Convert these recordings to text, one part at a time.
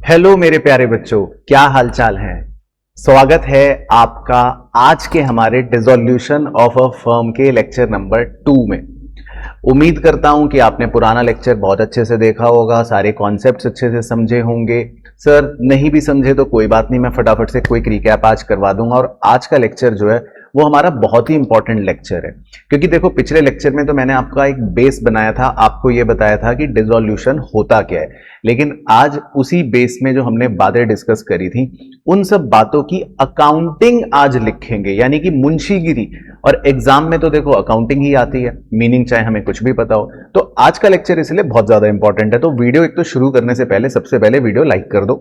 Hello मेरे प्यारे बच्चों, क्या हालचाल है। स्वागत है आपका आज के हमारे डिसोल्यूशन ऑफ अ फर्म के लेक्चर नंबर 2 में। उम्मीद करता हूं कि आपने पुराना लेक्चर बहुत अच्छे से देखा होगा, सारे कॉन्सेप्ट्स अच्छे से समझे होंगे। सर नहीं भी समझे तो कोई बात नहीं, मैं फटाफट से क्विक रिकैप आज करवा दूंगा। और आज का लेक्चर जो है वो हमारा बहुत ही इंपॉर्टेंट लेक्चर है, क्योंकि देखो पिछले लेक्चर में तो मैंने आपका एक बेस बनाया था, आपको ये बताया था कि डिसोल्यूशन होता क्या है। लेकिन आज उसी बेस में जो हमने बातें डिस्कस करी थी उन सब बातों की अकाउंटिंग आज लिखेंगे, यानी कि मुंशीगिरी। और एग्जाम में तो देखो अकाउंटिंग ही आती है, मीनिंग चाहे हमें कुछ भी पता हो। तो आज का लेक्चर इसलिए बहुत ज्यादा इंपॉर्टेंट है। तो वीडियो एक तो शुरू करने से पहले सबसे पहले वीडियो लाइक कर दो,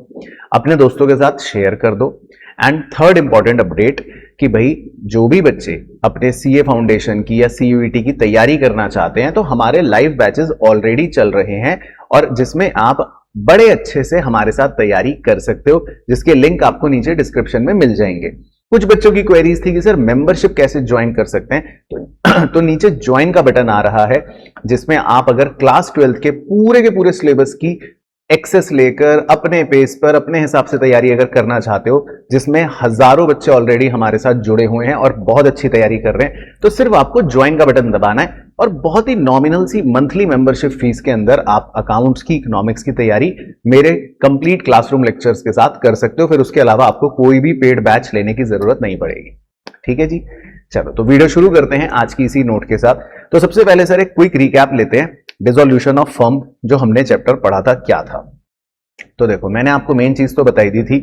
अपने दोस्तों के साथ शेयर कर दो। एंड थर्ड इंपॉर्टेंट अपडेट कि भाई जो भी बच्चे अपने सीए फाउंडेशन की या सीयूईटी की तैयारी करना चाहते हैं तो हमारे लाइव बैचेस ऑलरेडी चल रहे हैं, और जिसमें आप बड़े अच्छे से हमारे साथ तैयारी कर सकते हो, जिसके लिंक आपको नीचे डिस्क्रिप्शन में मिल जाएंगे। कुछ बच्चों की क्वेरीज थी कि सर मेंबरशिप कैसे ज्वाइन कर सकते हैं, तो नीचे ज्वाइन का बटन आ रहा है, जिसमें आप अगर क्लास 12 के पूरे सिलेबस की एक्सेस लेकर अपने पेस पर अपने हिसाब से तैयारी अगर करना चाहते हो, जिसमें हजारों बच्चे ऑलरेडी हमारे साथ जुड़े हुए हैं और बहुत अच्छी तैयारी कर रहे हैं, तो सिर्फ आपको ज्वाइन का बटन दबाना है और बहुत ही नॉमिनल सी मंथली मेंबरशिप फीस के अंदर आप अकाउंट्स की, इकोनॉमिक्स की तैयारी मेरे कंप्लीट क्लासरूम लेक्चर्स के साथ कर सकते हो। फिर उसके अलावा आपको कोई भी पेड बैच लेने की जरूरत नहीं पड़ेगी। ठीक है जी, चलो तो वीडियो शुरू करते हैं आज की इसी नोट के साथ। तो सबसे पहले सर एक क्विक रिकैप लेते हैं, डिसोल्यूशन ऑफ फर्म जो हमने चैप्टर पढ़ा था क्या था। तो देखो मैंने आपको मेन चीज तो बताई दी थी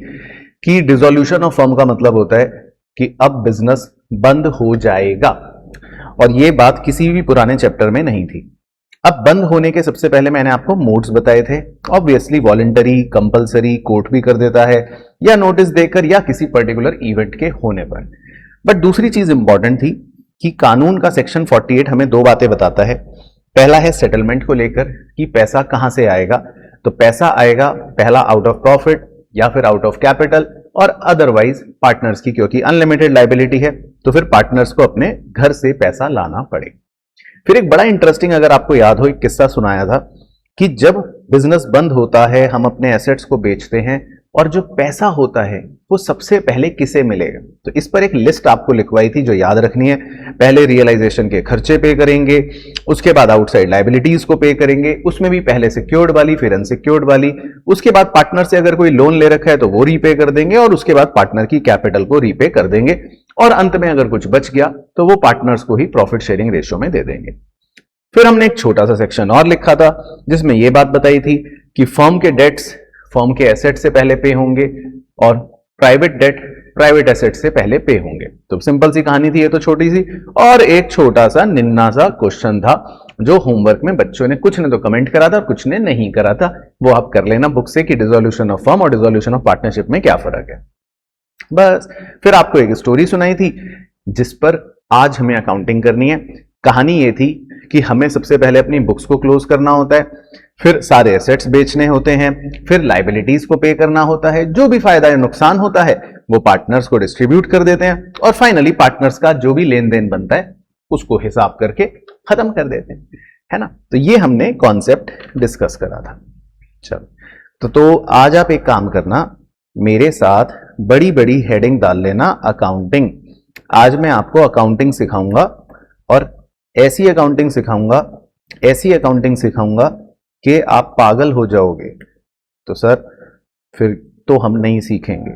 कि डिसोल्यूशन ऑफ फर्म का मतलब होता है कि अब बिजनेस बंद हो जाएगा, और यह बात किसी भी पुराने चैप्टर में नहीं थी। अब बंद होने के सबसे पहले मैंने आपको मोड्स बताए थे, ऑब्वियसली वॉलंटरी, कंपलसरी, कोर्ट भी कर देता है, या नोटिस देकर, या किसी पर्टिकुलर इवेंट के होने पर। बट दूसरी चीज इंपॉर्टेंट थी कि कानून का सेक्शन 48 हमें दो बातें बताता है। पहला है सेटलमेंट को लेकर कि पैसा कहां से आएगा, तो पैसा आएगा पहला आउट ऑफ प्रॉफिट या फिर आउट ऑफ कैपिटल, और अदरवाइज पार्टनर्स की, क्योंकि अनलिमिटेड लायबिलिटी है तो फिर पार्टनर्स को अपने घर से पैसा लाना पड़े। फिर एक बड़ा इंटरेस्टिंग, अगर आपको याद हो, एक किस्सा सुनाया था कि जब बिजनेस बंद होता है, हम अपने एसेट्स को बेचते हैं, और जो पैसा होता है वो सबसे पहले किसे मिलेगा। तो इस पर एक लिस्ट आपको लिखवाई थी जो याद रखनी है। पहले रियलाइजेशन के खर्चे पे करेंगे, उसके बाद आउटसाइड लायबिलिटीज को पे करेंगे, उसमें भी पहले सिक्योर्ड वाली फिर अनसिक्योर्ड वाली, उसके बाद पार्टनर से अगर कोई लोन ले रखा है तो वो रीपे कर देंगे, और उसके बाद पार्टनर की कैपिटल को रीपे कर देंगे, और अंत में अगर कुछ बच गया तो वो पार्टनर्स को ही प्रॉफिट शेयरिंग रेशियो में दे देंगे। फिर हमने एक छोटा सा सेक्शन और लिखा था जिसमें यह बात बताई थी कि फर्म के डेट्स फर्म के एसेट से पहले पे होंगे, और प्राइवेट डेट प्राइवेट एसेट से पहले पे होंगे। तो सिंपल सी कहानी थी ये तो, छोटी सी। और एक छोटा सा निन्ना सा क्वेश्चन था जो होमवर्क में बच्चों ने, कुछ ने तो कमेंट करा था, कुछ ने नहीं करा था, वो आप कर लेना बुक से कि डिसोल्यूशन ऑफ फर्म और डिसोल्यूशन ऑफ पार्टनरशिप में क्या फर्क है। बस फिर आपको एक स्टोरी सुनाई थी जिस पर आज हमें अकाउंटिंग करनी है। कहानी ये थी कि हमें सबसे पहले अपनी बुक्स को क्लोज करना होता है, फिर सारे एसेट्स बेचने होते हैं, फिर लायबिलिटीज को पे करना होता है, जो भी फायदा या नुकसान होता है वो पार्टनर्स को डिस्ट्रीब्यूट कर देते हैं, और फाइनली पार्टनर्स का जो भी लेन देन बनता है उसको हिसाब करके खत्म कर देते हैं, है ना। तो ये हमने कॉन्सेप्ट डिस्कस करा था। चलो तो आज आप एक काम करना, मेरे साथ बड़ी बड़ी हेडिंग डाल लेना अकाउंटिंग। आज मैं आपको अकाउंटिंग सिखाऊंगा, और ऐसी अकाउंटिंग सिखाऊंगा कि आप पागल हो जाओगे। तो सर फिर तो हम नहीं सीखेंगे।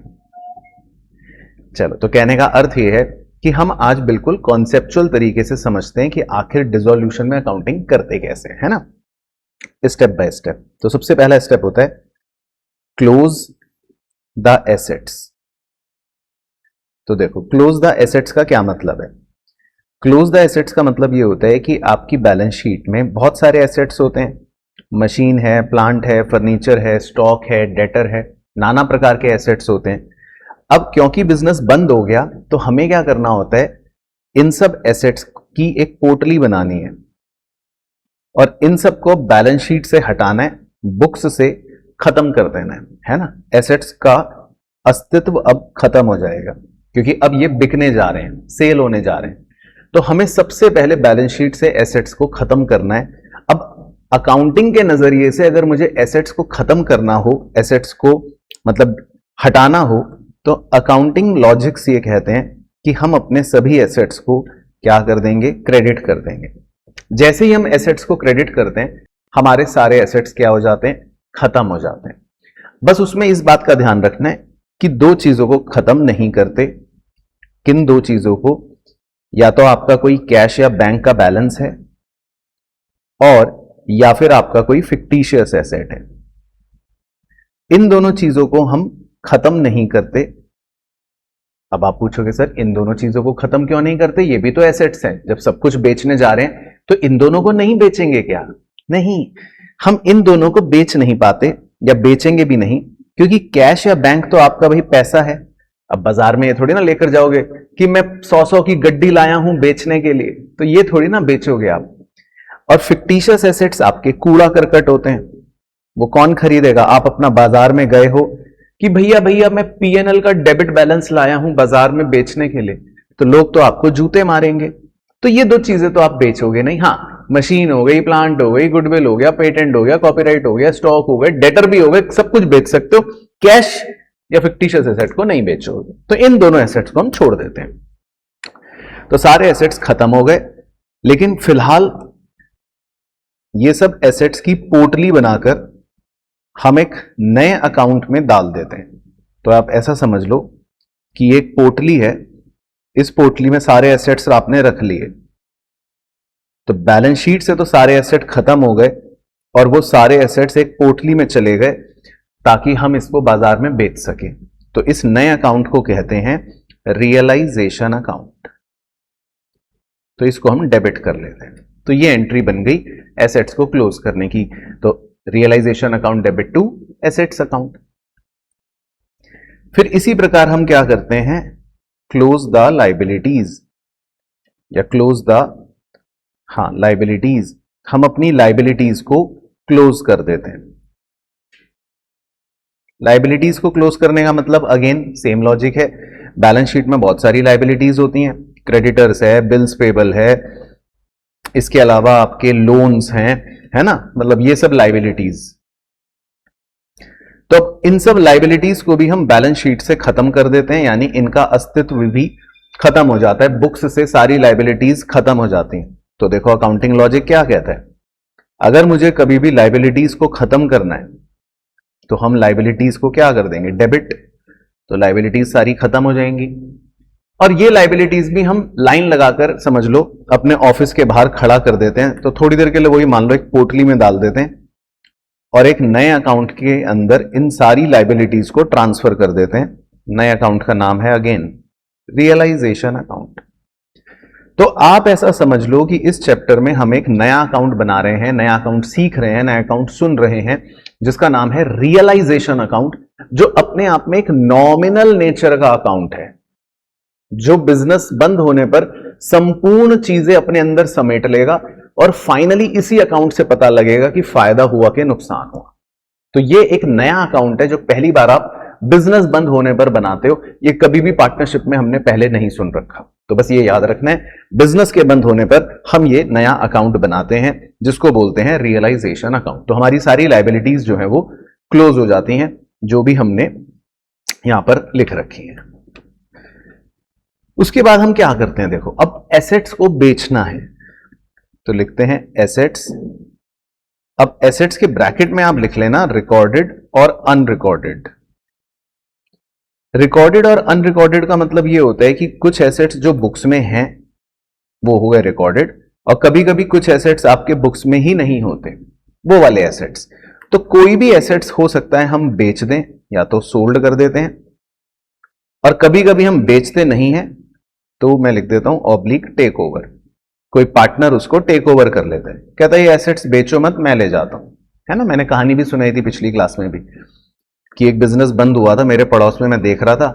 चलो तो कहने का अर्थ यह है कि हम आज बिल्कुल कॉन्सेप्चुअल तरीके से समझते हैं कि आखिर डिसोल्यूशन में अकाउंटिंग करते कैसे, है ना, स्टेप बाय स्टेप। तो सबसे पहला स्टेप होता है क्लोज द एसेट्स। तो देखो क्लोज द एसेट्स का क्या मतलब है। क्लोज द एसेट्स का मतलब ये होता है कि आपकी बैलेंस शीट में बहुत सारे एसेट्स होते हैं, मशीन है, प्लांट है, फर्नीचर है, स्टॉक है, डेटर है, नाना प्रकार के एसेट्स होते हैं। अब क्योंकि बिजनेस बंद हो गया तो हमें क्या करना होता है, इन सब एसेट्स की एक पोर्टली बनानी है, और इन सबको बैलेंस शीट से हटाना है, बुक्स से खत्म कर देना है ना। एसेट्स का अस्तित्व अब खत्म हो जाएगा क्योंकि अब ये बिकने जा रहे हैं, सेल होने जा रहे हैं। तो हमें सबसे पहले बैलेंस शीट से एसेट्स को खत्म करना है। अब अकाउंटिंग के नजरिए से अगर मुझे एसेट्स को खत्म करना हो, एसेट्स को मतलब हटाना हो, तो अकाउंटिंग लॉजिक्स ये कहते हैं कि हम अपने सभी एसेट्स को क्या कर देंगे, क्रेडिट कर देंगे। जैसे ही हम एसेट्स को क्रेडिट करते हैं, हमारे सारे एसेट्स क्या हो जाते हैं, खत्म हो जाते हैं। बस उसमें इस बात का ध्यान रखना है कि दो चीजों को खत्म नहीं करते। किन दो चीजों को? या तो आपका कोई कैश या बैंक का बैलेंस है, और या फिर आपका कोई फिक्टिशियस एसेट है। इन दोनों चीजों को हम खत्म नहीं करते। अब आप पूछोगे सर इन दोनों चीजों को खत्म क्यों नहीं करते, ये भी तो एसेट्स हैं, जब सब कुछ बेचने जा रहे हैं तो इन दोनों को नहीं बेचेंगे क्या? नहीं, हम इन दोनों को बेच नहीं पाते या बेचेंगे भी नहीं, क्योंकि कैश या बैंक तो आपका भाई पैसा है। अब बाजार में ये थोड़ी ना लेकर जाओगे कि मैं 100 की गड्डी लाया हूं बेचने के लिए, तो ये थोड़ी ना बेचोगे आप। और फिक्टिशियस एसेट्स आपके कूड़ा करकट होते हैं, वो कौन खरीदेगा? आप अपना बाजार में गए हो कि भैया भैया मैं पीएनएल का डेबिट बैलेंस लाया हूं बाजार में बेचने के लिए, तो लोग तो आपको जूते मारेंगे। तो ये दो चीजें तो आप बेचोगे नहीं। हाँ, मशीन हो गई, प्लांट हो गई, गुडविल हो गया, पेटेंट हो गया, कॉपीराइट हो गया, स्टॉक हो गए, डेटर भी हो गए, सब कुछ बेच सकते हो। कैश या फिक्टिशियस एसेट को नहीं बेचोगे। तो इन दोनों एसेट्स को हम छोड़ देते हैं। तो सारे एसेट्स खत्म हो गए, लेकिन फिलहाल ये सब एसेट्स की पोटली बनाकर हम एक नए अकाउंट में डाल देते हैं। तो आप ऐसा समझ लो कि एक पोटली है, इस पोटली में सारे एसेट्स आपने रख लिए। तो बैलेंस शीट से तो सारे एसेट खत्म हो गए, और वो सारे एसेट्स एक पोटली में चले गए ताकि हम इसको बाजार में बेच सके। तो इस नए अकाउंट को कहते हैं रियलाइजेशन अकाउंट। तो इसको हम डेबिट कर लेते हैं। तो ये एंट्री बन गई एसेट्स को क्लोज करने की। तो realisation account debit to assets account. फिर इसी प्रकार हम क्या करते हैं, क्लोज द लाइबिलिटीज या क्लोज द लाइबिलिटीज। हम अपनी लाइबिलिटीज को क्लोज कर देते हैं। लाइबिलिटीज को क्लोज करने का मतलब अगेन सेम लॉजिक है। बैलेंस शीट में बहुत सारी लाइबिलिटीज होती हैं, क्रेडिटर्स है, बिल्स पेबल है, इसके अलावा आपके लोन्स हैं, है ना, मतलब ये सब लाइबिलिटीज। तो इन सब लाइबिलिटीज को भी हम बैलेंस शीट से खत्म कर देते हैं, यानी इनका अस्तित्व भी खत्म हो जाता है। बुक्स से सारी लाइबिलिटीज खत्म हो जाती हैं। तो देखो अकाउंटिंग लॉजिक क्या कहता है, अगर मुझे कभी भी लाइबिलिटीज को खत्म करना है तो हम लाइबिलिटीज को क्या कर देंगे, डेबिट। तो लाइबिलिटीज सारी खत्म हो जाएंगी। और ये लाइबिलिटीज भी हम लाइन लगाकर समझ लो अपने ऑफिस के बाहर खड़ा कर देते हैं। तो थोड़ी देर के लिए वही मान लो एक पोटली में डाल देते हैं, और एक नए अकाउंट के अंदर इन सारी लाइबिलिटीज को ट्रांसफर कर देते हैं। नए अकाउंट का नाम है अगेन रियलाइजेशन अकाउंट। तो आप ऐसा समझ लो कि इस चैप्टर में हम एक नया अकाउंट बना रहे हैं, नया अकाउंट सीख रहे हैं, नया अकाउंट सुन रहे हैं, जिसका नाम है रियलाइजेशन अकाउंट, जो अपने आप में एक नॉमिनल नेचर का अकाउंट है, जो बिजनेस बंद होने पर संपूर्ण चीजें अपने अंदर समेट लेगा, और फाइनली इसी अकाउंट से पता लगेगा कि फायदा हुआ कि नुकसान हुआ। तो ये एक नया अकाउंट है जो पहली बार आप बिजनेस बंद होने पर बनाते हो। ये कभी भी पार्टनरशिप में हमने पहले नहीं सुन रखा। तो बस ये याद रखना है, बिजनेस के बंद होने पर हम ये नया अकाउंट बनाते हैं, जिसको बोलते हैं रियलाइजेशन अकाउंट। तो हमारी सारी लाइबिलिटीज जो है वो क्लोज हो जाती हैं, जो भी हमने यहां पर लिख रखी है। उसके बाद हम क्या करते हैं, देखो अब एसेट्स को बेचना है, तो लिखते हैं एसेट्स। अब एसेट्स के ब्रैकेट में आप लिख लेना रिकॉर्डेड और अनरिकॉर्डेड। रिकॉर्डेड और अनरिकॉर्डेड का मतलब ये होता है कि कुछ एसेट्स जो बुक्स में हैं वो हो गए रिकॉर्डेड, और कभी कभी कुछ एसेट्स आपके बुक्स में ही नहीं होते, वो वाले एसेट्स। तो कोई भी एसेट्स हो सकता है हम बेच दें या तो सोल्ड कर देते हैं, और कभी कभी हम बेचते नहीं हैं, तो मैं लिख देता हूं ऑब्लिक टेक ओवर। कोई पार्टनर उसको टेक ओवर कर लेता है, कहता है ये एसेट्स बेचो मत, मैं ले जाता हूं, है ना। मैंने कहानी भी सुनाई थी पिछली क्लास में भी कि एक बिजनेस बंद हुआ था मेरे पड़ोस में, मैं देख रहा था,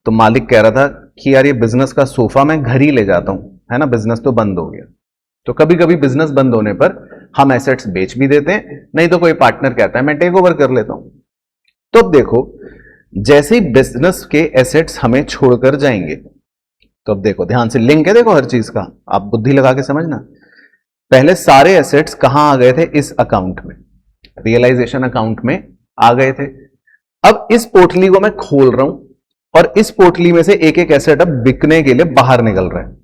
तो मालिक कह रहा था कि यार ये बिजनेस का सोफा मैं घर ही ले जाता हूं, है ना, बिजनेस तो बंद हो गया। तो कभी कभी बिजनेस बंद होने पर हम एसेट्स बेच भी देते हैं, नहीं तो कोई पार्टनर कहता है मैं टेक ओवर कर लेता हूं। तो अब देखो जैसे ही बिजनेस के एसेट्स हमें छोड़कर जाएंगे, तो अब देखो ध्यान से लिंक है, देखो हर चीज का, आप बुद्धि लगा के समझना। पहले सारे एसेट्स कहां आ गए थे? इस अकाउंट में, रियलाइजेशन अकाउंट में आ गए थे। अब इस पोटली को मैं खोल रहा हूं और इस पोटली में से एक एक एसेट अब बिकने के लिए बाहर निकल रहा है।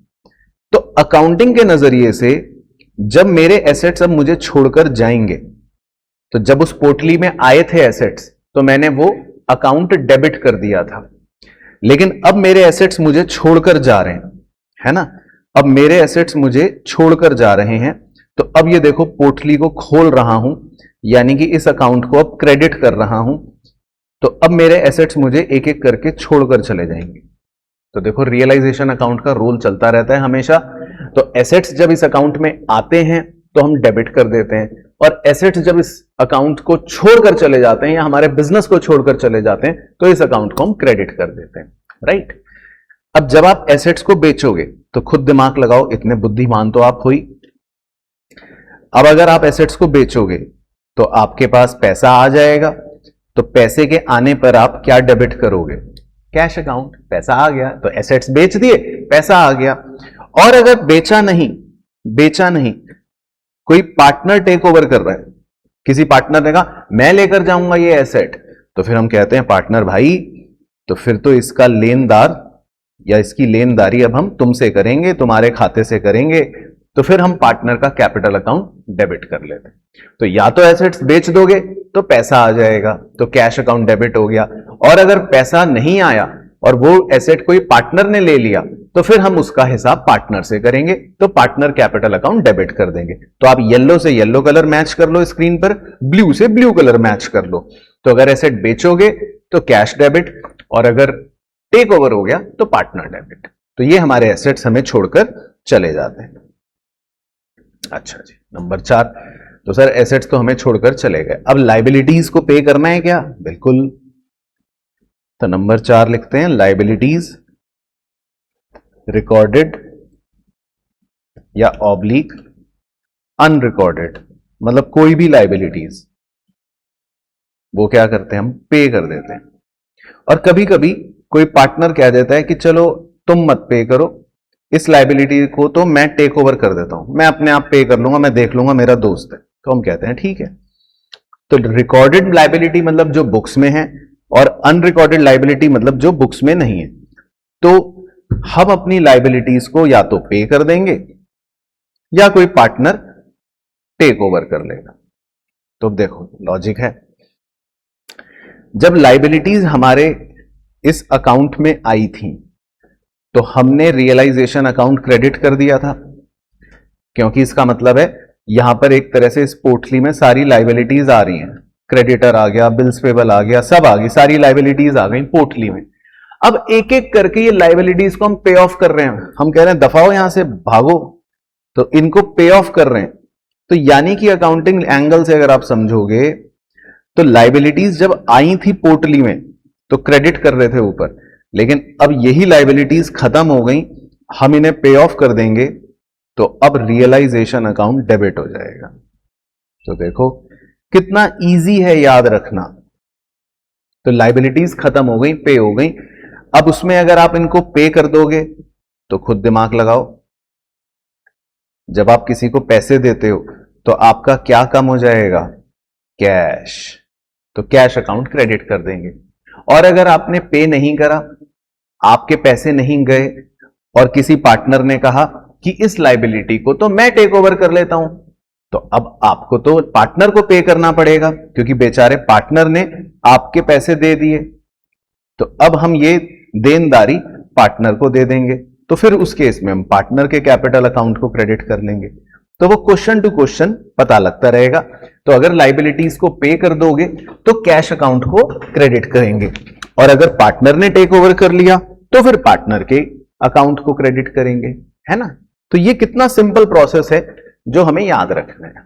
तो अकाउंटिंग के नजरिए से जब मेरे एसेट्स अब मुझे छोड़कर जाएंगे, तो जब उस पोटली में आए थे एसेट्स तो मैंने वो अकाउंट डेबिट कर दिया था, लेकिन अब मेरे एसेट्स मुझे छोड़कर जा रहे हैं, है ना। अब मेरे एसेट्स मुझे छोड़कर जा रहे हैं, तो अब ये देखो पोटली को खोल रहा हूं, यानी कि इस अकाउंट को अब क्रेडिट कर रहा हूं। तो अब मेरे एसेट्स मुझे एक एक करके छोड़कर चले जाएंगे। तो देखो रियलाइजेशन अकाउंट का रूल चलता रहता है हमेशा। तो एसेट्स जब इस अकाउंट में आते हैं तो हम डेबिट कर देते हैं, और एसेट्स जब इस अकाउंट को छोड़कर चले जाते हैं या हमारे बिजनेस को छोड़कर चले जाते हैं तो इस अकाउंट को हम क्रेडिट कर देते हैं, राइट। अब जब आप एसेट्स को बेचोगे तो खुद दिमाग लगाओ, इतने बुद्धिमान तो आप हुई। अब अगर आप एसेट्स को बेचोगे तो आपके पास पैसा आ जाएगा, तो पैसे के आने पर आप क्या डेबिट करोगे? Cash account. पैसा आ गया तो एसेट्स बेच दिए, पैसा आ गया। और अगर बेचा नहीं, कोई पार्टनर टेक ओवर कर रहा है, किसी पार्टनर ने कहा मैं लेकर जाऊंगा ये एसेट, तो फिर हम कहते हैं पार्टनर भाई, तो फिर तो इसका लेनदार या इसकी लेनदारी अब हम तुमसे करेंगे, तुम्हारे खाते से करेंगे। तो फिर हम पार्टनर का कैपिटल अकाउंट डेबिट कर लेते हैं। तो या तो एसेट्स बेच दोगे तो पैसा आ जाएगा, तो कैश अकाउंट डेबिट हो गया। और अगर पैसा नहीं आया और वो एसेट कोई पार्टनर ने ले लिया तो फिर हम उसका हिसाब पार्टनर से करेंगे, तो पार्टनर कैपिटल अकाउंट डेबिट कर देंगे। तो आप येलो से येलो कलर मैच कर लो स्क्रीन पर, ब्लू से ब्लू कलर मैच कर लो। तो अगर एसेट बेचोगे तो कैश डेबिट, और अगर टेक ओवर हो गया तो पार्टनर डेबिट। तो ये हमारे एसेट्स हमें छोड़कर चले जाते हैं। अच्छा जी, नंबर 4। तो सर एसेट्स तो हमें छोड़कर चले गए, अब लाइबिलिटीज को पे करना है क्या? बिल्कुल। तो नंबर 4 लिखते हैं, लाइबिलिटीज रिकॉर्डेड या ऑब्लिक अनरिकॉर्डेड, मतलब कोई भी लाइबिलिटीज वो क्या करते हैं, हम पे कर देते हैं। और कभी कभी कोई पार्टनर कह देता है कि चलो तुम मत पे करो, इस लाइबिलिटी को तो मैं टेक ओवर कर देता हूं, मैं अपने आप पे कर लूंगा, मैं देख लूंगा, मेरा दोस्त है। तो हम कहते हैं ठीक है। तो रिकॉर्डेड लाइबिलिटी मतलब जो बुक्स में है, और अनरिकॉर्डेड लाइबिलिटी मतलब जो बुक्स में नहीं है। तो हम अपनी लाइबिलिटीज को या तो पे कर देंगे या कोई पार्टनर टेक ओवर कर लेगा। तो देखो लॉजिक है, जब लाइबिलिटीज हमारे इस अकाउंट में आई थी तो हमने रियलाइजेशन अकाउंट क्रेडिट कर दिया था, क्योंकि इसका मतलब है यहां पर एक तरह से इस पोर्टली में सारी लाइबिलिटीज आ रही हैं, क्रेडिटर आ गया, बिल्स पेबल आ गया, सब आ गई, सारी लाइबिलिटीज आ गई पोर्टली में। अब एक एक करके ये लाइबिलिटीज को हम पे ऑफ कर रहे हैं, हम कह रहे हैं दफाओ यहां से, भागो, तो इनको पे ऑफ कर रहे हैं। तो यानी कि अकाउंटिंग एंगल से अगर आप समझोगे तो लाइबिलिटीज जब आई थी पोर्टली में तो क्रेडिट कर रहे थे ऊपर, लेकिन अब यही लाइबिलिटीज खत्म हो गई, हम इन्हें पे ऑफ कर देंगे, तो अब रियलाइजेशन अकाउंट डेबिट हो जाएगा। तो देखो कितना इजी है याद रखना। तो लाइबिलिटीज खत्म हो गई, पे हो गई। अब उसमें अगर आप इनको पे कर दोगे तो खुद दिमाग लगाओ, जब आप किसी को पैसे देते हो तो आपका क्या कम हो जाएगा? कैश। तो कैश अकाउंट क्रेडिट कर देंगे। और अगर आपने पे नहीं करा, आपके पैसे नहीं गए, और किसी पार्टनर ने कहा कि इस लाइबिलिटी को तो मैं टेक ओवर कर लेता हूं, तो अब आपको तो पार्टनर को पे करना पड़ेगा, क्योंकि बेचारे पार्टनर ने आपके पैसे दे दिए। तो अब हम ये देनदारी पार्टनर को दे देंगे, तो फिर उस केस में हम पार्टनर के कैपिटल अकाउंट को क्रेडिट कर लेंगे। तो वो क्वेश्चन टू क्वेश्चन पता लगता रहेगा। तो अगर लाइबिलिटीज को पे कर दोगे तो कैश अकाउंट को क्रेडिट करेंगे, और अगर पार्टनर ने टेक ओवर कर लिया तो फिर पार्टनर के अकाउंट को क्रेडिट करेंगे, है ना। तो ये कितना सिंपल प्रोसेस है जो हमें याद रखना है।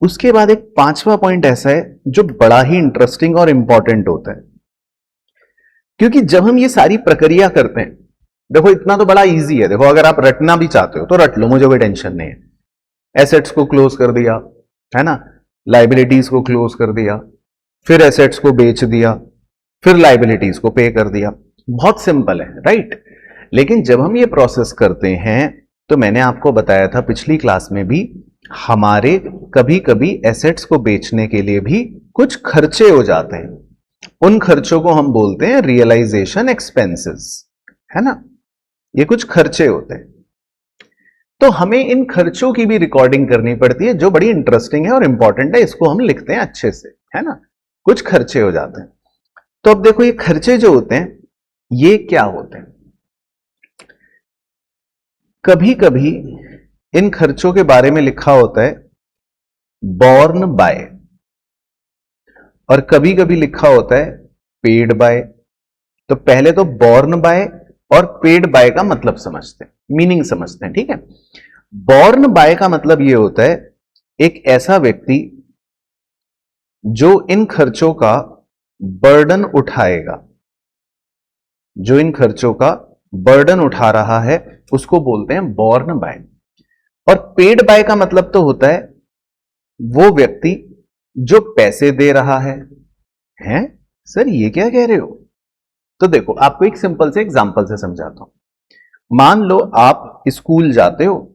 उसके बाद एक 5वां पॉइंट ऐसा है जो बड़ा ही इंटरेस्टिंग और इंपॉर्टेंट होता है, क्योंकि जब हम ये सारी प्रक्रिया करते हैं, देखो इतना तो बड़ा इजी है। देखो अगर आप रटना भी चाहते हो तो रट लो, मुझे कोई टेंशन नहीं है। एसेट्स को क्लोज कर दिया, है ना, लाइबिलिटीज को क्लोज कर दिया, फिर एसेट्स को बेच दिया, फिर लाइबिलिटीज को पे कर दिया, बहुत सिंपल है, राइट। लेकिन जब हम ये प्रोसेस करते हैं तो मैंने आपको बताया था पिछली क्लास में भी, हमारे कभी कभी एसेट्स को बेचने के लिए भी कुछ खर्चे हो जाते हैं। उन खर्चों को हम बोलते हैं रियलाइजेशन एक्सपेंसेस, है ना। ये कुछ खर्चे होते हैं, तो हमें इन खर्चों की भी रिकॉर्डिंग करनी पड़ती है, जो बड़ी इंटरेस्टिंग है और इंपॉर्टेंट है। इसको हम लिखते हैं अच्छे से, है ना। कुछ खर्चे हो जाते हैं। तो अब देखो, ये खर्चे जो होते हैं ये क्या होते हैं। कभी कभी इन खर्चों के बारे में लिखा होता है बॉर्न बाय, और कभी कभी लिखा होता है पेड बाय। तो पहले तो बॉर्न बाय और पेड बाय का मतलब समझते हैं, मीनिंग समझते हैं, ठीक है। बॉर्न बाय का मतलब यह होता है एक ऐसा व्यक्ति जो इन खर्चों का बर्डन उठाएगा, जो इन खर्चों का बर्डन उठा रहा है उसको बोलते हैं बॉर्न बाय। और पेड बाय का मतलब तो होता है वो व्यक्ति जो पैसे दे रहा है। हैं सर, ये क्या कह रहे हो? तो देखो, आपको एक सिंपल से एग्जांपल से समझाता हूं। मान लो आप स्कूल जाते हो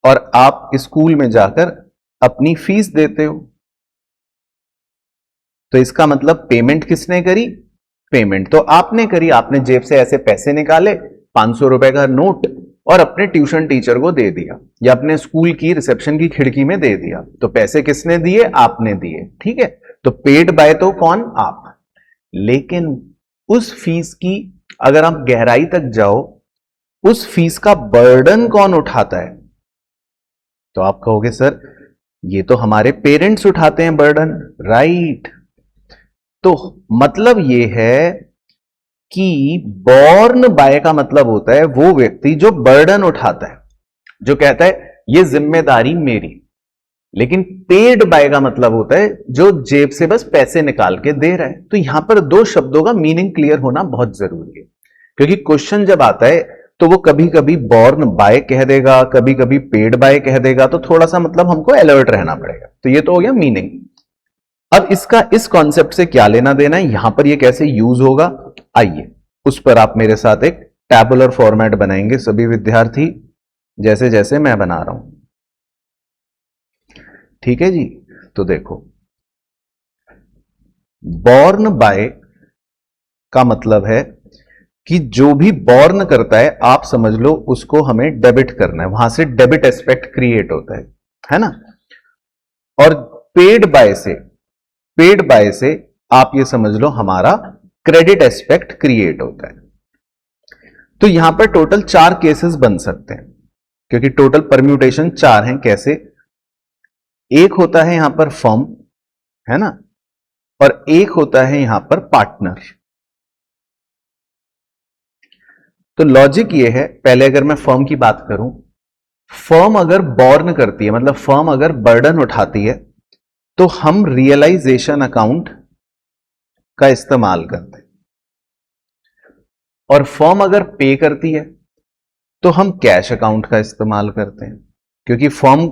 और आप स्कूल में जाकर अपनी फीस देते हो, तो इसका मतलब पेमेंट किसने करी? पेमेंट तो आपने करी। आपने जेब से ऐसे पैसे निकाले, 500 रुपए का नोट, और अपने ट्यूशन टीचर को दे दिया या अपने स्कूल की रिसेप्शन की खिड़की में दे दिया। तो पैसे किसने दिए? आपने दिए, ठीक है। तो पेड बाय तो कौन? आप। लेकिन उस फीस की अगर आप गहराई तक जाओ, उस फीस का बर्डन कौन उठाता है? तो आप कहोगे सर ये तो हमारे पेरेंट्स उठाते हैं बर्डन, राइट। तो मतलब ये है कि बॉर्न बाय का मतलब होता है वो व्यक्ति जो बर्डन उठाता है, जो कहता है ये जिम्मेदारी मेरी। लेकिन पेड बाय का मतलब होता है जो जेब से बस पैसे निकाल के दे रहा है। तो यहां पर दो शब्दों का मीनिंग क्लियर होना बहुत जरूरी है, क्योंकि क्वेश्चन जब आता है तो वो कभी कभी बॉर्न बाय कह देगा, कभी कभी पेड बाय कह देगा, तो थोड़ा सा मतलब हमको अलर्ट रहना पड़ेगा। तो ये तो हो गया मीनिंग। अब इसका इस कॉन्सेप्ट से क्या लेना देना है, यहां पर ये कैसे यूज होगा, आइए उस पर आप मेरे साथ एक टैबुलर फॉर्मेट बनाएंगे सभी विद्यार्थी, जैसे जैसे मैं बना रहा हूं, ठीक है जी। तो देखो, बॉर्न बाय का मतलब है कि जो भी बॉर्न करता है, आप समझ लो उसको हमें डेबिट करना है, वहां से डेबिट एस्पेक्ट क्रिएट होता है ना। और पेड बाय से आप ये समझ लो हमारा क्रेडिट एस्पेक्ट क्रिएट होता है। तो यहां पर टोटल 4 केसेस बन सकते हैं, क्योंकि टोटल परम्यूटेशन 4 हैं। कैसे? एक होता है यहां पर फर्म, है ना, और एक होता है यहां पर पार्टनर। तो लॉजिक ये है, पहले अगर मैं फर्म की बात करूं, फर्म अगर बॉर्न करती है, मतलब फर्म अगर बर्डन उठाती है, तो हम रियलाइजेशन अकाउंट का इस्तेमाल करते हैं। और फर्म अगर पे करती है तो हम कैश अकाउंट का इस्तेमाल करते हैं, क्योंकि फर्म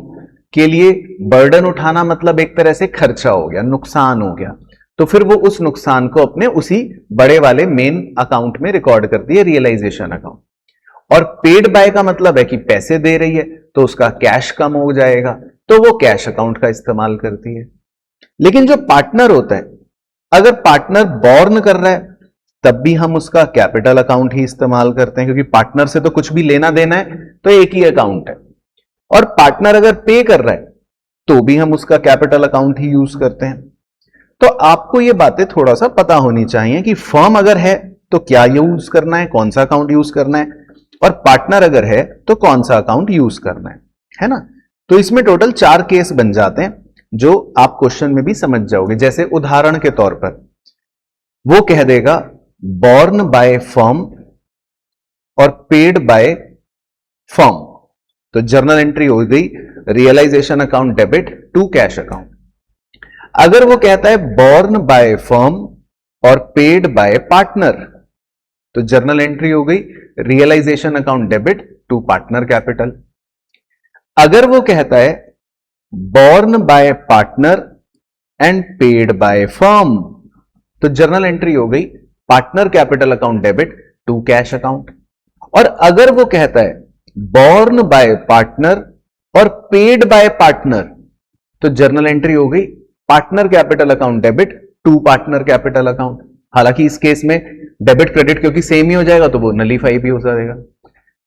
के लिए बर्डन उठाना मतलब एक तरह से खर्चा हो गया, नुकसान हो गया। तो फिर वो उस नुकसान को अपने उसी बड़े वाले मेन अकाउंट में रिकॉर्ड करती है, रियलाइजेशन अकाउंट। और पेड बाय का मतलब है कि पैसे दे रही है, तो उसका कैश कम हो जाएगा, तो वो कैश अकाउंट का इस्तेमाल करती है। लेकिन जो पार्टनर होता है, अगर पार्टनर बॉर्न कर रहा है तब भी हम उसका कैपिटल अकाउंट ही इस्तेमाल करते हैं, क्योंकि पार्टनर से तो कुछ भी लेना देना है, तो एक ही अकाउंट है। और पार्टनर अगर पे कर रहा है तो भी हम उसका कैपिटल अकाउंट ही यूज करते हैं। तो आपको ये बातें थोड़ा सा पता होनी चाहिए कि फर्म अगर है तो क्या यूज करना है, कौन सा अकाउंट यूज करना है, और पार्टनर अगर है तो कौन सा अकाउंट यूज करना है ना। तो इसमें टोटल 4 केस बन जाते हैं, जो आप क्वेश्चन में भी समझ जाओगे। जैसे उदाहरण के तौर पर वो कह देगा बॉर्न बाय फर्म और पेड बाय फर्म, तो जर्नल एंट्री हो गई realisation account debit to cash account. अगर वो कहता है बॉर्न बाय फर्म और पेड बाय पार्टनर, तो जर्नल एंट्री हो गई realisation account debit to partner capital. अगर वो कहता है borne by partner and paid by firm, तो जर्नल एंट्री हो गई partner capital account debit to cash account. और अगर वो कहता है बॉर्न बाय पार्टनर और पेड बाय पार्टनर, तो जर्नल एंट्री हो गई partner capital account debit to partner capital account. हालांकि इस केस में डेबिट क्रेडिट क्योंकि सेम ही हो जाएगा तो वो नलीफाई भी हो जाएगा।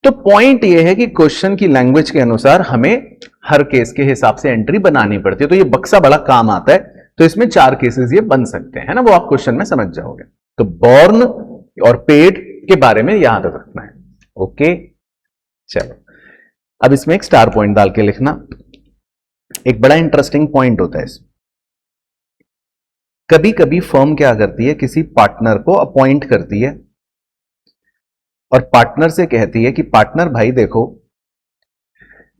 तो पॉइंट ये है कि क्वेश्चन की लैंग्वेज के अनुसार हमें हर केस के हिसाब से एंट्री बनानी पड़ती है। तो ये बक्सा बड़ा काम आता है, तो इसमें 4 केसेस ये बन सकते हैं ना, वो आप क्वेश्चन में समझ जाओगे। तो बॉर्न और पेड के बारे में याद रखना है। ओके चलो, अब इसमें एक स्टार पॉइंट डाल के लिखना। एक बड़ा इंटरेस्टिंग पॉइंट होता है इसमें। कभी कभी फर्म क्या करती है, किसी पार्टनर को अपॉइंट करती है और पार्टनर से कहती है कि पार्टनर भाई देखो,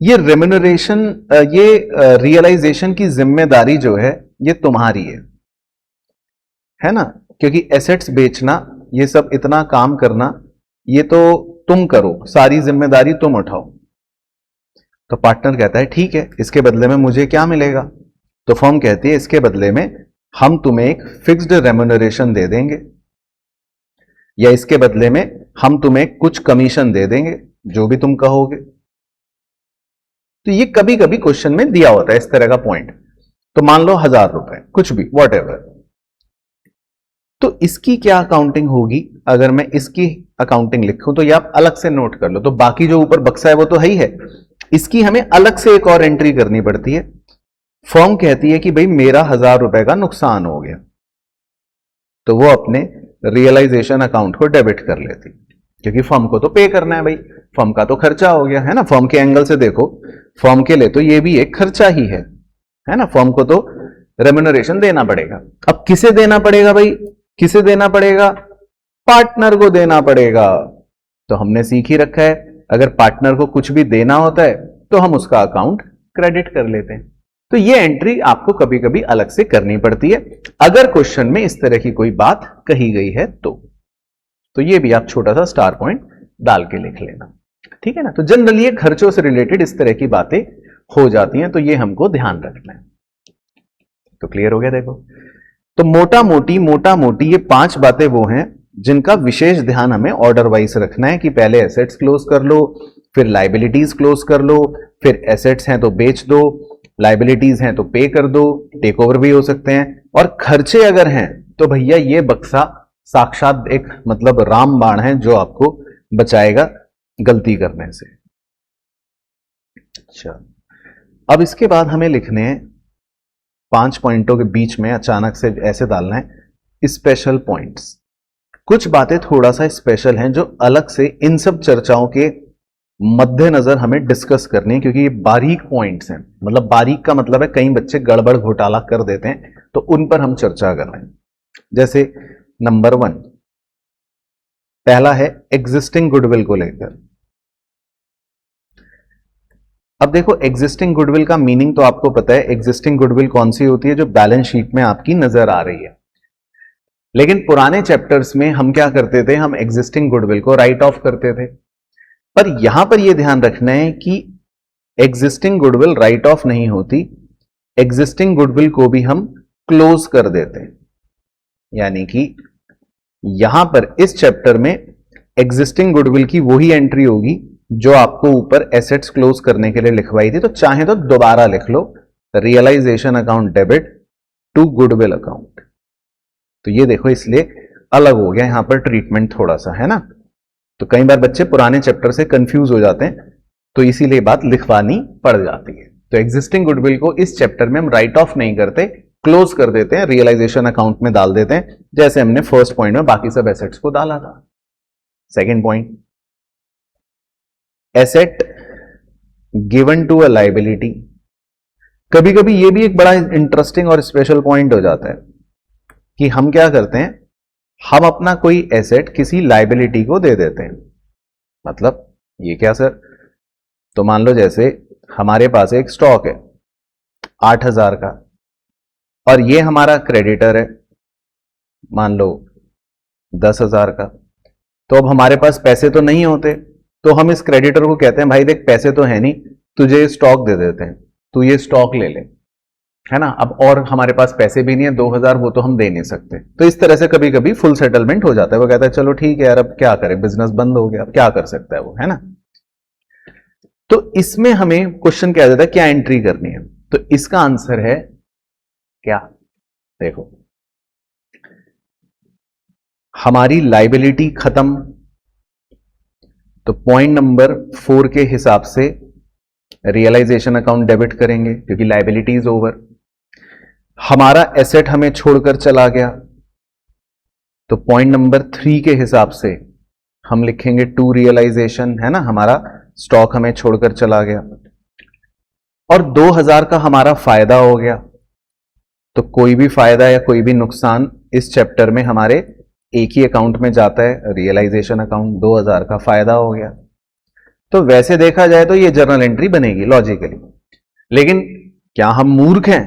ये रेम्युनरेशन, ये रियलाइजेशन की जिम्मेदारी जो है ये तुम्हारी है ना, क्योंकि एसेट्स बेचना, ये सब इतना काम करना, ये तो तुम करो, सारी जिम्मेदारी तुम उठाओ। तो पार्टनर कहता है ठीक है, इसके बदले में मुझे क्या मिलेगा? तो फर्म कहती है इसके बदले में हम तुम्हें एक फिक्स्ड रेम्युनरेशन दे देंगे, या इसके बदले में हम तुम्हें कुछ कमीशन दे देंगे, जो भी तुम कहोगे। तो ये कभी कभी क्वेश्चन में दिया होता है इस तरह का पॉइंट। तो मान लो 1000 रुपए, कुछ भी, वॉट एवर। तो इसकी क्या अकाउंटिंग होगी? अगर मैं इसकी अकाउंटिंग लिखूं तो ये आप अलग से नोट कर लो। तो बाकी जो ऊपर बक्सा है वो तो है ही है, इसकी हमें अलग से एक और एंट्री करनी पड़ती है। फर्म कहती है कि भाई मेरा 1000 रुपए का नुकसान हो गया, तो वो अपने रियलाइजेशन अकाउंट को डेबिट कर लेती, क्योंकि फर्म को तो पे करना है भाई, फर्म का तो खर्चा हो गया है ना। फर्म के एंगल से देखो, फर्म के लिए तो ये भी एक खर्चा ही है ना। फर्म को तो रेम्युनरेशन देना पड़ेगा। अब किसे देना पड़ेगा भाई? किसे देना पड़ेगा? पार्टनर को देना पड़ेगा। तो हमने सीख ही रखा है, अगर पार्टनर को कुछ भी देना होता है तो हम उसका अकाउंट क्रेडिट कर लेते हैं। तो ये एंट्री आपको कभी कभी अलग से करनी पड़ती है अगर क्वेश्चन में इस तरह की कोई बात कही गई है तो ये भी आप छोटा सा स्टार पॉइंट डाल के लिख लेना, ठीक है ना। तो जनरली ये खर्चों से रिलेटेड इस तरह की बातें हो जाती हैं, तो ये हमको ध्यान रखना है। तो क्लियर हो गया? देखो, तो मोटा मोटी ये 5 बातें वो हैं जिनका विशेष ध्यान हमें ऑर्डर वाइज रखना है कि पहले एसेट्स क्लोज कर लो, फिर लाइबिलिटीज क्लोज कर लो, फिर एसेट्स हैं तो बेच दो, लाइबिलिटीज हैं तो पे कर दो, टेक ओवर भी हो सकते हैं, और खर्चे अगर हैं तो भैया ये बक्सा साक्षात एक मतलब रामबाण है जो आपको बचाएगा गलती करने से। अच्छा, अब इसके बाद हमें लिखने हैं 5 पॉइंटों के बीच में अचानक से ऐसे डालना है स्पेशल पॉइंट्स। कुछ बातें थोड़ा सा स्पेशल हैं जो अलग से इन सब चर्चाओं के मद्देनजर हमें डिस्कस करनी है, क्योंकि ये बारीक पॉइंट्स हैं। मतलब बारीक का मतलब है कई बच्चे गड़बड़ घोटाला कर देते हैं, तो उन पर हम चर्चा कर रहे हैं। जैसे नंबर 1, पहला है एग्जिस्टिंग गुडविल को लेकर। अब देखो, एग्जिस्टिंग गुडविल का मीनिंग तो आपको पता है। एग्जिस्टिंग गुडविल कौन सी होती है? जो बैलेंस शीट में आपकी नजर आ रही है। लेकिन पुराने चैप्टर्स में हम क्या करते थे? हम एग्जिस्टिंग गुडविल को राइट ऑफ करते थे। पर यहां पर यह ध्यान रखना है कि एग्जिस्टिंग गुडविल राइट ऑफ नहीं होती, एग्जिस्टिंग गुडविल को भी हम क्लोज कर देते हैं। यानी कि यहां पर इस चैप्टर में एग्जिस्टिंग गुडविल की वही एंट्री होगी जो आपको ऊपर एसेट्स क्लोज करने के लिए लिखवाई थी। तो चाहे तो दोबारा लिख लो, realisation account debit to goodwill account. तो ये देखो, इसलिए अलग हो गया यहां पर ट्रीटमेंट थोड़ा सा, है ना। तो कई बार बच्चे पुराने चैप्टर से कंफ्यूज हो जाते हैं, तो इसीलिए बात लिखवानी पड़ जाती है। तो एग्जिस्टिंग गुडविल को इस चैप्टर में हम राइट ऑफ नहीं करते, क्लोज कर देते हैं, रियलाइजेशन अकाउंट में डाल देते हैं, जैसे हमने फर्स्ट पॉइंट में बाकी सब एसेट्स को डाला था। Second point, asset given to a liability. कभी कभी ये भी एक बड़ा इंटरेस्टिंग और स्पेशल पॉइंट हो जाता है कि हम क्या करते हैं, हम अपना कोई एसेट किसी लाइबिलिटी को दे देते हैं। मतलब ये क्या सर? तो मान लो जैसे हमारे पास एक स्टॉक है 8000 का, और ये हमारा क्रेडिटर है मान लो 10,000 का। तो अब हमारे पास पैसे तो नहीं होते, तो हम इस क्रेडिटर को कहते हैं भाई देख, पैसे तो है नहीं, तुझे स्टॉक दे देते हैं, तू ये स्टॉक ले ले, है ना। अब और हमारे पास पैसे भी नहीं है, 2000 वो तो हम दे नहीं सकते। तो इस तरह से कभी कभी फुल सेटलमेंट हो जाता है। वो कहता है चलो ठीक है यार, अब क्या करें, बिजनेस बंद हो गया, अब क्या कर सकता है वो, है ना। तो इसमें हमें क्वेश्चन क्या देता है, क्या एंट्री करनी है? तो इसका आंसर है क्या? देखो, हमारी लाइबिलिटी खत्म, तो पॉइंट नंबर 4 के हिसाब से रियलाइजेशन अकाउंट डेबिट करेंगे क्योंकि लाइबिलिटी इज ओवर। हमारा एसेट हमें छोड़कर चला गया, तो पॉइंट नंबर 3 के हिसाब से हम लिखेंगे टू रियलाइजेशन, है ना, हमारा स्टॉक हमें छोड़कर चला गया। और 2000 का हमारा फायदा हो गया, तो कोई भी फायदा या कोई भी नुकसान इस चैप्टर में हमारे एक ही अकाउंट में जाता है, रियलाइजेशन अकाउंट। 2000 का फायदा हो गया, तो वैसे देखा जाए तो ये जर्नल एंट्री बनेगी लॉजिकली। लेकिन क्या हम मूर्ख हैं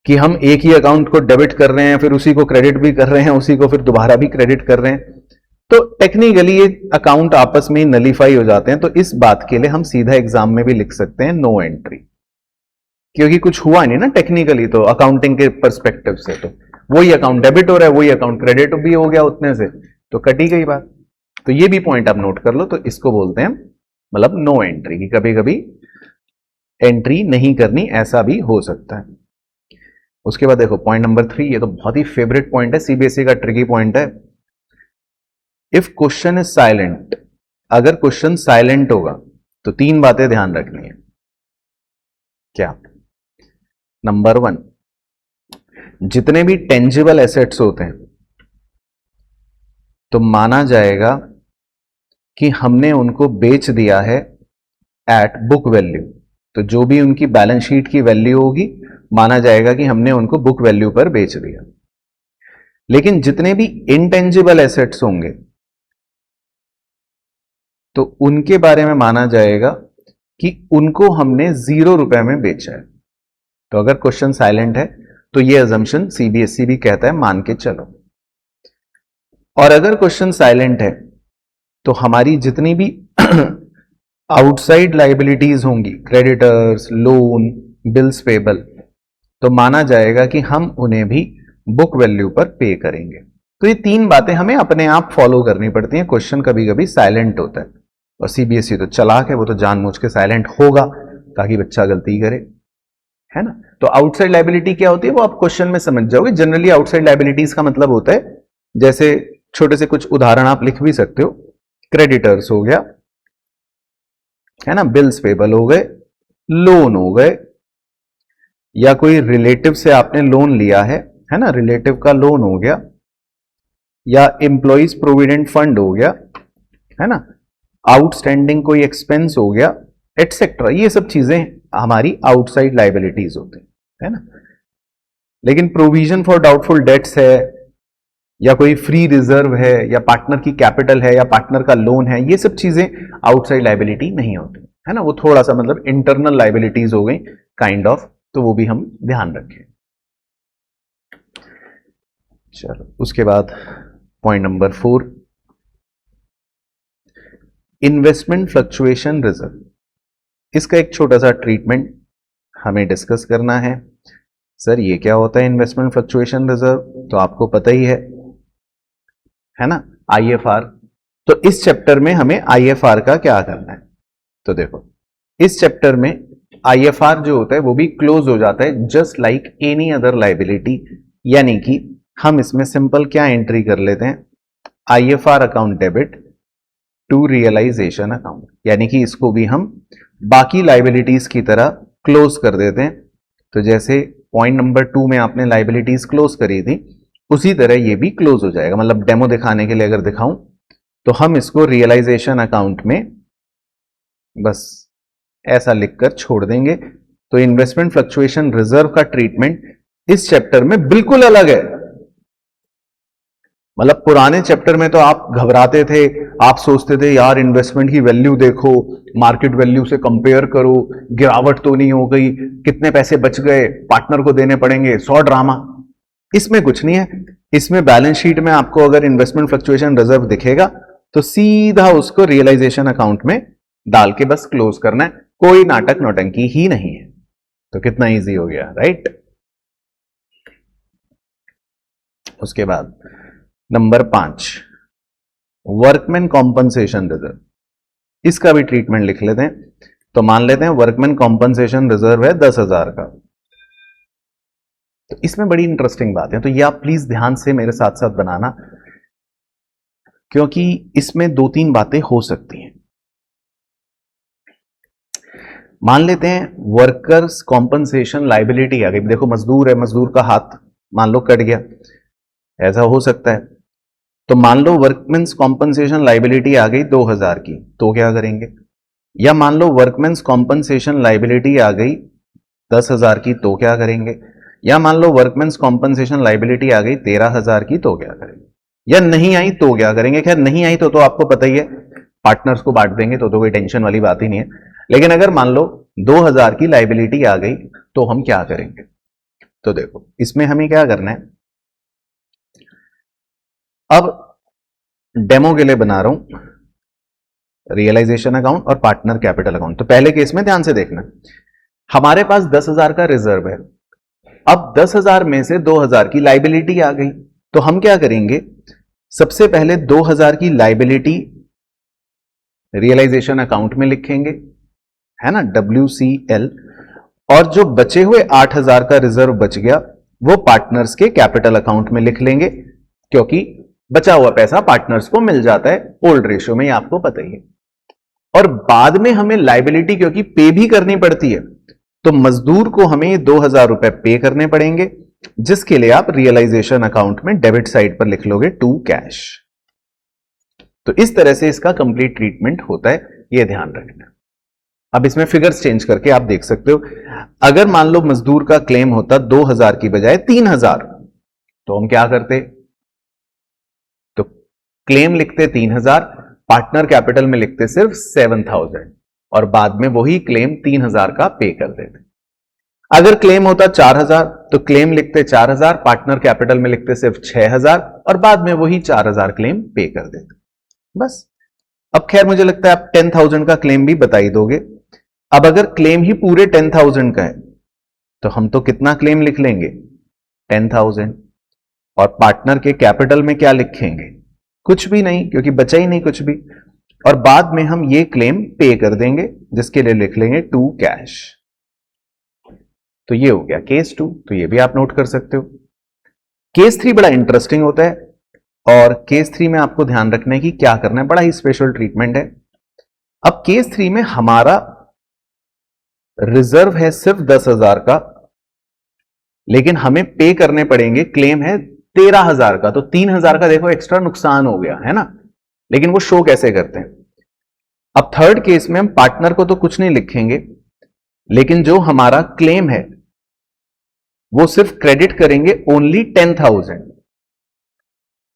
कि हम एक ही अकाउंट को डेबिट कर रहे हैं, फिर उसी को क्रेडिट भी कर रहे हैं, उसी को फिर दोबारा भी क्रेडिट कर रहे हैं? तो टेक्निकली ये अकाउंट आपस में नलीफाई हो जाते हैं। तो इस बात के लिए हम सीधा एग्जाम में भी लिख सकते हैं नो एंट्री, क्योंकि कुछ हुआ नहीं ना टेक्निकली, तो अकाउंटिंग के परस्पेक्टिव से तो वही अकाउंट डेबिट हो रहा है, वही अकाउंट क्रेडिट भी हो गया उतने से, तो कटी गई बात। तो ये भी पॉइंट आप नोट कर लो। तो इसको बोलते हैं मतलब नो एंट्री, की कभी कभी एंट्री नहीं करनी, ऐसा भी हो सकता है। उसके बाद देखो पॉइंट नंबर 3, ये तो बहुत ही फेवरेट पॉइंट है, सीबीएसई का ट्रिकी पॉइंट है। इफ क्वेश्चन इज साइलेंट, अगर क्वेश्चन साइलेंट होगा तो 3 बातें ध्यान रखनी है। क्या? नंबर 1, जितने भी टेंजिबल एसेट्स होते हैं तो माना जाएगा कि हमने उनको बेच दिया है एट बुक वैल्यू। तो जो भी उनकी बैलेंस शीट की वैल्यू होगी, माना जाएगा कि हमने उनको बुक वैल्यू पर बेच दिया। लेकिन जितने भी इनटेंजिबल एसेट्स होंगे तो उनके बारे में माना जाएगा कि उनको हमने 0 रुपए में बेचा है। तो अगर क्वेश्चन साइलेंट है तो ये अजम्पशन सीबीएसई भी कहता है, मान के चलो। और अगर क्वेश्चन साइलेंट है तो हमारी जितनी भी आउटसाइड लाइबिलिटीज होंगी, क्रेडिटर्स, लोन, बिल्स पेबल, तो माना जाएगा कि हम उन्हें भी बुक वैल्यू पर पे करेंगे। तो ये 3 बातें हमें अपने आप फॉलो करनी पड़ती हैं। क्वेश्चन कभी कभी साइलेंट होता है, और सीबीएसई तो चालाक है, वो तो जानबूझ के साइलेंट होगा ताकि बच्चा गलती करे, है ना। तो आउटसाइड लाइबिलिटी क्या होती है वो आप क्वेश्चन में समझ जाओगे। जनरली आउटसाइड लाइबिलिटीज का मतलब होता है, जैसे छोटे से कुछ उदाहरण आप लिख भी सकते हो, क्रेडिटर्स हो गया, है ना, बिल्स पेबल हो गए, लोन हो गए, या कोई रिलेटिव से आपने लोन लिया है ना, रिलेटिव का लोन हो गया, या एम्प्लॉइज प्रोविडेंट फंड हो गया, है ना, आउटस्टैंडिंग कोई एक्सपेंस हो गया, एटसेट्रा। ये सब चीजें हमारी आउटसाइड लाइबिलिटीज होती है ना। लेकिन प्रोविजन फॉर डाउटफुल डेट्स है, या कोई फ्री रिजर्व है, या पार्टनर की कैपिटल है, या पार्टनर का लोन है, ये सब चीजें आउटसाइड लाइबिलिटी नहीं होती, है ना। वो थोड़ा सा मतलब इंटरनल लाइबिलिटीज हो गई काइंड ऑफ, तो वो भी हम ध्यान रखें। चलो उसके बाद point number 4, investment fluctuation reserve. इसका एक छोटा सा ट्रीटमेंट हमें डिस्कस करना है। सर ये क्या होता है इन्वेस्टमेंट फ्लक्चुएशन रिजर्व? तो आपको पता ही है ना, आईएफआर। तो इस चैप्टर में हमें आईएफआर का क्या करना है? तो देखो इस चैप्टर में आईएफआर जो होता है वो भी क्लोज हो जाता है just like any other liability. यानी कि हम इसमें सिंपल क्या एंट्री कर लेते हैं, IFR account debit to realisation account, यानी कि इसको भी हम बाकी लाइबिलिटीज की तरह क्लोज कर देते हैं। तो जैसे पॉइंट नंबर 2 में आपने लाइबिलिटीज क्लोज करी थी, उसी तरह ये भी क्लोज हो जाएगा। मतलब डेमो दिखाने के लिए अगर दिखाऊं तो हम इसको रियलाइजेशन अकाउंट में बस ऐसा लिखकर छोड़ देंगे। तो इन्वेस्टमेंट फ्लक्चुएशन रिजर्व का ट्रीटमेंट इस चैप्टर में बिल्कुल अलग है। मतलब पुराने चैप्टर में तो आप घबराते थे, आप सोचते थे यार इन्वेस्टमेंट की वैल्यू देखो, मार्केट वैल्यू से कंपेयर करो, गिरावट तो नहीं हो गई, कितने पैसे बच गए, पार्टनर को देने पड़ेंगे, 100 ड्रामा। इसमें कुछ नहीं है। इसमें बैलेंस शीट में आपको अगर इन्वेस्टमेंट फ्लक्चुएशन रिजर्व दिखेगा तो सीधा उसको रियलाइजेशन अकाउंट में डाल के बस क्लोज करना है, कोई नाटक नौटंकी ही नहीं है। तो कितना इजी हो गया, राइट। उसके बाद नंबर 5, वर्कमैन कॉम्पनसेशन रिजर्व। इसका भी ट्रीटमेंट लिख लेते हैं। तो मान लेते हैं वर्कमैन कॉम्पनसेशन रिजर्व है 10,000 का। तो इसमें बड़ी इंटरेस्टिंग बात है, तो ये आप प्लीज ध्यान से मेरे साथ साथ बनाना, क्योंकि इसमें 2-3 बातें हो सकती हैं। मान लेते हैं वर्कर्स कॉम्पनसेशन लाइबिलिटी आ गई। देखो मजदूर है, मजदूर का हाथ मान लो कट गया, ऐसा हो सकता है। तो मान लो वर्कमेंस कॉम्पनसेशन लाइबिलिटी आ गई 2000 की, तो क्या करेंगे? या मान लो वर्कमेंस कॉम्पनसेशन लाइबिलिटी आ गई 10,000 की, तो क्या करेंगे? या मान लो वर्कमेंस कॉम्पनसेशन लाइबिलिटी आ गई 13,000 की, तो क्या करेंगे? या नहीं आई तो क्या करेंगे? खैर नहीं आई तो आपको पता ही है, पार्टनर्स को बांट देंगे, तो कोई टेंशन वाली बात ही नहीं है। लेकिन अगर मान लो 2000 की लाइबिलिटी आ गई तो हम क्या करेंगे? तो देखो इसमें हमें क्या करना है, अब डेमो के लिए बना रहा हूं रियलाइजेशन अकाउंट और पार्टनर कैपिटल अकाउंट। तो पहले केस में ध्यान से देखना, हमारे पास 10,000 का रिजर्व है। अब 10,000 में से 2,000 की लाइबिलिटी आ गई, तो हम क्या करेंगे? सबसे पहले 2,000 की लाइबिलिटी रियलाइजेशन अकाउंट में लिखेंगे, है ना, WCL। और जो बचे हुए 8,000 का रिजर्व बच गया वो पार्टनर्स के कैपिटल अकाउंट में लिख लेंगे, क्योंकि बचा हुआ पैसा पार्टनर्स को मिल जाता है ओल्ड रेशियो में, ये आपको पता ही है। और बाद में हमें लाइबिलिटी क्योंकि पे भी करनी पड़ती है, तो मजदूर को हमें 2,000 रुपए पे करने पड़ेंगे, जिसके लिए आप रियलाइजेशन अकाउंट में डेबिट साइड पर लिख लोगे टू कैश। तो इस तरह से इसका कंप्लीट ट्रीटमेंट होता है, यह ध्यान रखना। अब इसमें फिगर्स चेंज करके आप देख सकते हो, अगर मान लो मजदूर का क्लेम होता 2,000 की बजाय 3,000, तो हम क्या करते? तो क्लेम लिखते 3,000, पार्टनर कैपिटल में लिखते सिर्फ 7,000 और बाद में वही क्लेम 3,000 का पे कर देते। अगर क्लेम होता 4,000 तो क्लेम लिखते 4,000, पार्टनर कैपिटल में लिखते सिर्फ 6,000 और बाद में वही 4,000 क्लेम पे कर देते। बस। अब खैर मुझे लगता है आप 10,000 का क्लेम भी बता ही दोगे। अब अगर क्लेम ही पूरे 10,000 का है तो हम तो कितना क्लेम लिख लेंगे? 10,000। और पार्टनर के कैपिटल में क्या लिखेंगे? कुछ भी नहीं, क्योंकि बचा ही नहीं कुछ भी। और बाद में हम ये क्लेम पे कर देंगे, जिसके लिए लिख लेंगे टू कैश। तो ये हो गया केस 2, तो ये भी आप नोट कर सकते हो। केस 3 बड़ा इंटरेस्टिंग होता है, और केस 3 में आपको ध्यान रखना है कि क्या करना है, बड़ा ही स्पेशल ट्रीटमेंट है। अब केस 3 में हमारा रिजर्व है सिर्फ 10,000 का, लेकिन हमें पे करने पड़ेंगे, क्लेम है 13,000 का, तो 3,000 का देखो एक्स्ट्रा नुकसान हो गया है ना। लेकिन वो शो कैसे करते हैं? अब थर्ड केस में हम पार्टनर को तो कुछ नहीं लिखेंगे, लेकिन जो हमारा क्लेम है वो सिर्फ क्रेडिट करेंगे ओनली 10,000,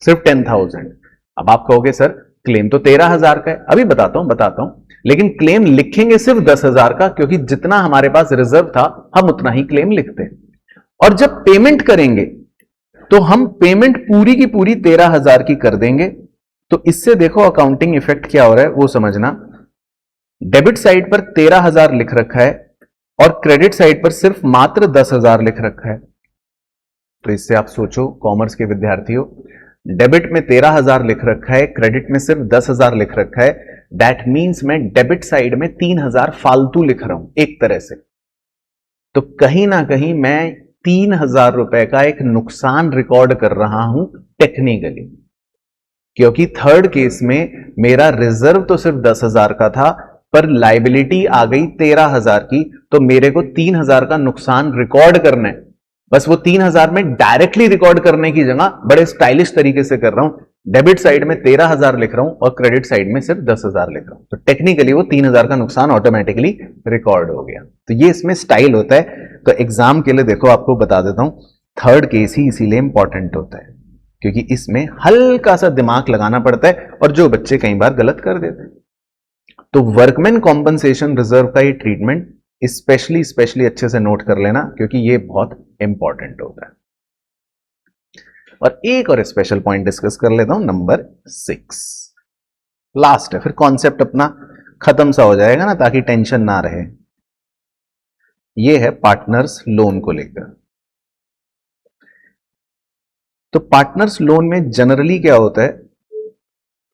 सिर्फ 10,000। अब आप कहोगे सर क्लेम तो 13,000 का है, अभी बताता हूं, लेकिन क्लेम लिखेंगे सिर्फ 10,000 का, क्योंकि जितना हमारे पास रिजर्व था हम उतना ही क्लेम लिखते हैं। और जब पेमेंट करेंगे तो हम पेमेंट पूरी की पूरी 13,000 की कर देंगे। तो इससे देखो अकाउंटिंग इफेक्ट क्या हो रहा है वो समझना। डेबिट साइड पर 13,000 लिख रखा है और क्रेडिट साइड पर सिर्फ मात्र 10,000 लिख रखा है। तो इससे आप सोचो कॉमर्स के विद्यार्थियों, डेबिट में 13,000 लिख रखा है, क्रेडिट में सिर्फ 10,000 लिख रखा है। दैट मीन्स मैं डेबिट साइड में 3,000 फालतू लिख रहा हूं एक तरह से। तो कहीं ना कहीं मैं 3,000 रुपए का एक नुकसान रिकॉर्ड कर रहा हूं टेक्निकली, क्योंकि थर्ड केस में मेरा रिजर्व तो सिर्फ 10,000 का था, पर लाइबिलिटी आ गई 13,000 की, तो मेरे को 3,000 का नुकसान रिकॉर्ड करना है। बस वो 3,000 में डायरेक्टली रिकॉर्ड करने की जगह बड़े स्टाइलिश तरीके से कर रहा हूं। डेबिट साइड में 13,000 लिख रहा हूं और क्रेडिट साइड में सिर्फ 10,000 लिख रहा हूं, तो टेक्निकली वो 3,000 का नुकसान ऑटोमेटिकली रिकॉर्ड हो गया। तो ये इसमें स्टाइल होता है। तो एग्जाम के लिए देखो आपको बता देता हूं, थर्ड केस ही इसीलिए इंपॉर्टेंट होता है, क्योंकि इसमें हल्का सा दिमाग लगाना पड़ता है, और जो बच्चे कई बार गलत कर देते हैं। तो वर्कमैन कॉम्पनसेशन रिजर्व का ये ट्रीटमेंट स्पेशली अच्छे से नोट कर लेना, क्योंकि ये बहुत इंपॉर्टेंट होता है। और एक और स्पेशल पॉइंट डिस्कस कर लेता हूं, नंबर 6 लास्ट है, फिर कॉन्सेप्ट अपना खत्म सा हो जाएगा ना, ताकि टेंशन ना रहे। ये है पार्टनर्स लोन को लेकर। तो पार्टनर्स लोन में जनरली क्या होता है,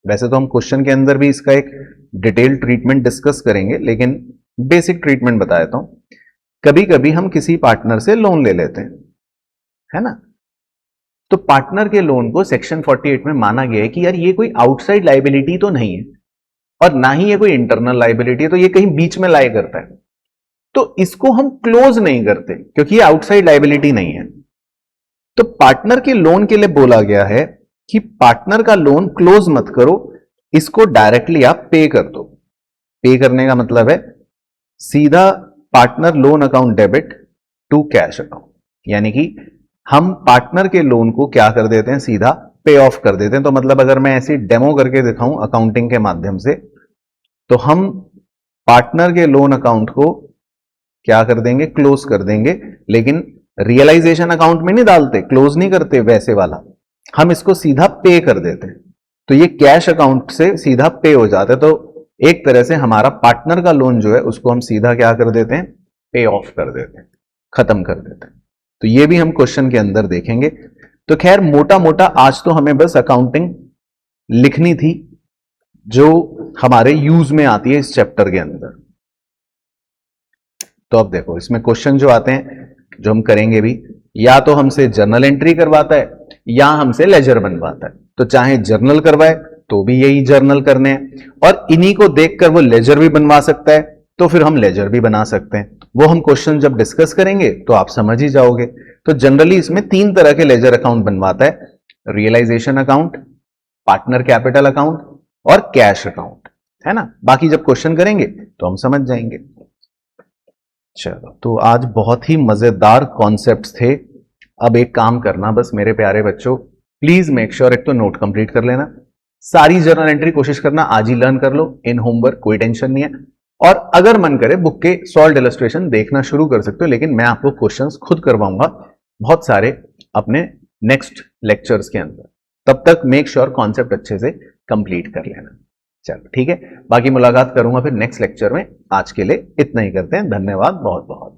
वैसे तो हम क्वेश्चन के अंदर भी इसका एक डिटेल ट्रीटमेंट डिस्कस करेंगे, लेकिन बेसिक ट्रीटमेंट बता देता हूं। कभी कभी हम किसी पार्टनर से लोन ले लेते हैं, है ना, तो पार्टनर के लोन को सेक्शन 48 में माना गया है कि यार ये कोई आउटसाइड लाइबिलिटी तो नहीं है और ना ही ये कोई इंटरनल लाइबिलिटी है, तो ये कहीं बीच में लाई करता है, तो इसको हम क्लोज नहीं करते क्योंकि ये आउटसाइड लाइबिलिटी नहीं है। तो पार्टनर के लोन के लिए बोला गया है कि पार्टनर का लोन क्लोज मत करो, इसको डायरेक्टली आप पे कर दो। पे करने का मतलब है सीधा partner loan account debit to cash account, यानी कि हम पार्टनर के लोन को क्या कर देते हैं, सीधा पे ऑफ कर देते हैं। तो मतलब अगर मैं ऐसी डेमो करके दिखाऊं अकाउंटिंग के माध्यम से, तो हम पार्टनर के लोन अकाउंट को क्या कर देंगे, क्लोज कर देंगे, लेकिन रियलाइजेशन अकाउंट में नहीं डालते, क्लोज नहीं करते वैसे वाला, हम इसको सीधा पे कर देते हैं। तो ये कैश अकाउंट से सीधा पे हो जाता है। तो एक तरह से हमारा पार्टनर का लोन जो है उसको हम सीधा क्या कर देते हैं, पे ऑफ कर देते हैं, खत्म कर देते हैं। तो ये भी हम क्वेश्चन के अंदर देखेंगे। तो खैर मोटा मोटा आज तो हमें बस अकाउंटिंग लिखनी थी जो हमारे यूज में आती है इस चैप्टर के अंदर। तो अब देखो इसमें क्वेश्चन जो आते हैं जो हम करेंगे भी, या तो हमसे जर्नल एंट्री करवाता है या हमसे लेजर बनवाता है। तो चाहे जर्नल करवाए तो भी यही जर्नल करने हैं, और इन्हीं को देखकर वो लेजर भी बनवा सकता है, तो फिर हम लेजर भी बना सकते हैं। वो हम क्वेश्चन जब डिस्कस करेंगे तो आप समझ ही जाओगे। तो जनरली इसमें 3 तरह के लेजर अकाउंट बनवाता है, realisation account, partner capital account और कैश अकाउंट, है ना। बाकी जब क्वेश्चन करेंगे तो हम समझ जाएंगे। चलो, तो आज बहुत ही मजेदार कॉन्सेप्ट्स थे। अब एक काम करना बस मेरे प्यारे बच्चों, प्लीज मेक श्योर एक तो नोट कंप्लीट कर लेना, सारी जर्नल एंट्री कोशिश करना आज ही लर्न कर लो इन होमवर्क, कोई टेंशन नहीं है। और अगर मन करे बुक के सॉल्व इलस्ट्रेशन देखना शुरू कर सकते हो, लेकिन मैं आपको क्वेश्चंस खुद करवाऊंगा बहुत सारे अपने नेक्स्ट लेक्चर्स के अंदर। तब तक मेक श्योर कॉन्सेप्ट अच्छे से कंप्लीट कर लेना। चलो ठीक है, बाकी मुलाकात करूंगा फिर नेक्स्ट लेक्चर में। आज के लिए इतना ही करते हैं, धन्यवाद बहुत बहुत।